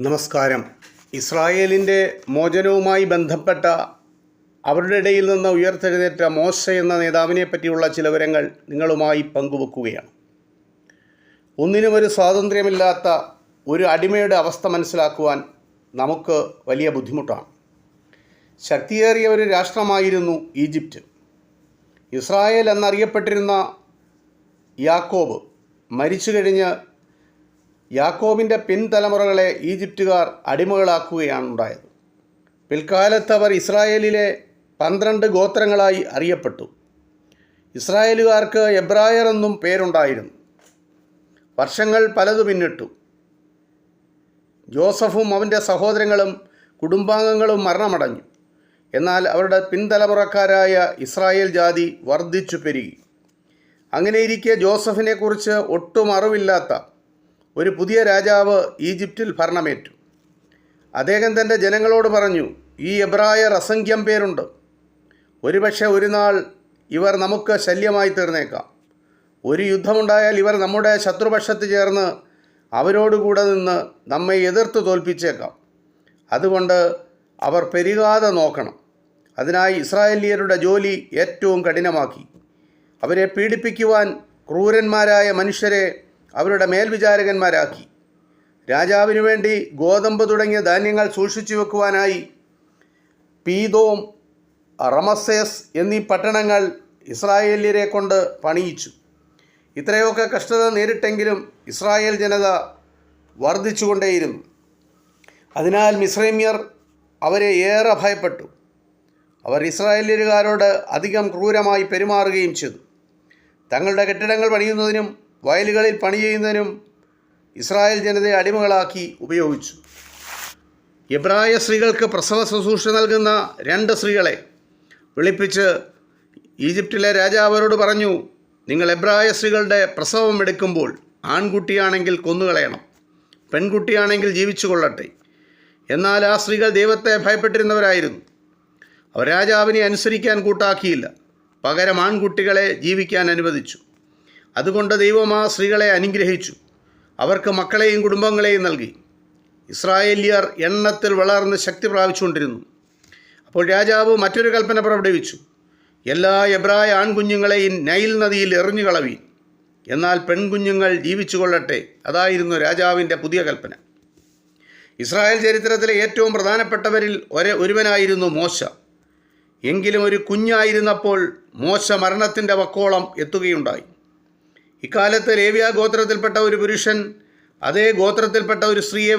നമസ്കാരം. ഇസ്രായേലിൻ്റെ മോചനവുമായി ബന്ധപ്പെട്ട അവരുടെ ഇടയിൽ നിന്ന് ഉയർത്തെഴുന്നേറ്റ മോശ എന്ന നേതാവിനെ പറ്റിയുള്ള ചില വിവരങ്ങൾ നിങ്ങളുമായി പങ്കുവെക്കുകയാണ്. ഒന്നിനും ഒരു സ്വാതന്ത്ര്യമില്ലാത്ത ഒരു അടിമയുടെ അവസ്ഥ മനസ്സിലാക്കുവാൻ നമുക്ക് വലിയ ബുദ്ധിമുട്ടാണ്. ശക്തിയേറിയ ഒരു രാഷ്ട്രമായിരുന്നു ഈജിപ്റ്റ്. ഇസ്രായേൽ എന്നറിയപ്പെട്ടിരുന്ന യാക്കോബ് മരിച്ചു കഴിഞ്ഞ് യാക്കോബിൻ്റെ പിൻതലമുറകളെ ഈജിപ്തുകാർ അടിമകളാക്കുകയാണ് ഉണ്ടായത്. പിൽക്കാലത്ത് അവർ ഇസ്രായേലിലെ 12 ഗോത്രങ്ങളായി അറിയപ്പെട്ടു. ഇസ്രായേലുകാർക്ക് എബ്രായർ എന്നും പേരുണ്ടായിരുന്നു. വർഷങ്ങൾ പലതു പിന്നിട്ടു. ജോസഫും അവൻ്റെ സഹോദരങ്ങളും കുടുംബാംഗങ്ങളും മരണമടഞ്ഞു. എന്നാൽ അവരുടെ പിൻതലമുറക്കാരായ ഇസ്രായേൽ ജാതി വർദ്ധിച്ചു പെരുകി. അങ്ങനെയിരിക്കെ ജോസഫിനെക്കുറിച്ച് ഒട്ടും അറിവില്ലാത്ത ഒരു പുതിയ രാജാവ് ഈജിപ്തിൽ ഭരണമേറ്റു. അദ്ദേഹം തൻ്റെ ജനങ്ങളോട് പറഞ്ഞു, ഈ എബ്രായർ അസംഖ്യം പേരുണ്ട്. ഒരുപക്ഷെ ഒരു നാൾ ഇവർ നമുക്ക് ശല്യമായി തീർന്നേക്കാം. ഒരു യുദ്ധമുണ്ടായാൽ ഇവർ നമ്മുടെ ശത്രുപക്ഷത്ത് ചേർന്ന് അവരോടുകൂടെ നിന്ന് നമ്മെ എതിർത്ത് തോൽപ്പിച്ചേക്കാം. അതുകൊണ്ട് അവർ പെരുകാതെ നോക്കണം. അതിനായി ഇസ്രായേലിയരുടെ ജോലി ഏറ്റവും കഠിനമാക്കി. അവരെ പീഡിപ്പിക്കുവാൻ ക്രൂരന്മാരായ മനുഷ്യരെ അവരുടെ മേൽവിചാരകന്മാരാക്കി. രാജാവിനു വേണ്ടി ഗോതമ്പ് തുടങ്ങിയ ധാന്യങ്ങൾ സൂക്ഷിച്ചു വെക്കുവാനായി പീതോം, റമസേസ് എന്നീ പട്ടണങ്ങൾ ഇസ്രായേല്യരെ കൊണ്ട് പണിയിച്ചു. ഇത്രയൊക്കെ കഷ്ടത നേരിട്ടെങ്കിലും ഇസ്രായേൽ ജനത വർദ്ധിച്ചുകൊണ്ടേയിരുന്നു. അതിനാൽ മിസ്രൈമ്യർ അവരെ ഏറെ ഭയപ്പെട്ടു. അവർ ഇസ്രായേല്യരുകാരോട് അധികം ക്രൂരമായി പെരുമാറുകയും ചെയ്തു. തങ്ങളുടെ കെട്ടിടങ്ങൾ പണിയുന്നതിനും വയലുകളിൽ പണി ചെയ്യുന്നതിനും ഇസ്രായേൽ ജനതയെ അടിമകളാക്കി ഉപയോഗിച്ചു. എബ്രായ സ്ത്രീകൾക്ക് പ്രസവ ശുശ്രൂഷ നൽകുന്ന 2 സ്ത്രീകളെ വിളിപ്പിച്ച് ഈജിപ്തിലെ രാജാവ് അവരോട് പറഞ്ഞു, നിങ്ങൾ എബ്രായ സ്ത്രീകളുടെ പ്രസവം എടുക്കുമ്പോൾ ആൺകുട്ടിയാണെങ്കിൽ കൊന്നുകളയണം, പെൺകുട്ടിയാണെങ്കിൽ ജീവിച്ചു കൊള്ളട്ടെ. എന്നാൽ ആ സ്ത്രീകൾ ദൈവത്തെ ഭയപ്പെട്ടിരുന്നവരായിരുന്നു. അവർ രാജാവിനെ അനുസരിക്കാൻ കൂട്ടാക്കിയില്ല. പകരം ആൺകുട്ടികളെ ജീവിക്കാൻ അനുവദിച്ചു. അതുകൊണ്ട് ദൈവം ആ സ്ത്രീകളെ അനുഗ്രഹിച്ചു. അവർക്ക് മക്കളെയും കുടുംബങ്ങളെയും നൽകി. ഇസ്രായേല്യർ എണ്ണത്തിൽ വളർന്ന് ശക്തി പ്രാപിച്ചുകൊണ്ടിരുന്നു. അപ്പോൾ രാജാവ് മറ്റൊരു കൽപ്പന പുറപ്പെടുവിച്ചു, എല്ലാ എബ്രായ ആൺകുഞ്ഞുങ്ങളെയും നൈൽ നദിയിൽ എറിഞ്ഞു കളവീൻ, എന്നാൽ പെൺകുഞ്ഞുങ്ങൾ ജീവിച്ചു കൊള്ളട്ടെ. അതായിരുന്നു രാജാവിൻ്റെ പുതിയ കൽപ്പന. ഇസ്രായേൽ ചരിത്രത്തിലെ ഏറ്റവും പ്രധാനപ്പെട്ടവരിൽ ഒരുവനായിരുന്നു മോശ. എങ്കിലും ഒരു കുഞ്ഞായിരുന്നപ്പോൾ മോശ മരണത്തിൻ്റെ വക്കോളം എത്തുകയുണ്ടായി. ഇക്കാലത്ത് ലേവ്യ ഗോത്രത്തിൽപ്പെട്ട ഒരു പുരുഷൻ അതേ ഗോത്രത്തിൽപ്പെട്ട ഒരു സ്ത്രീയെ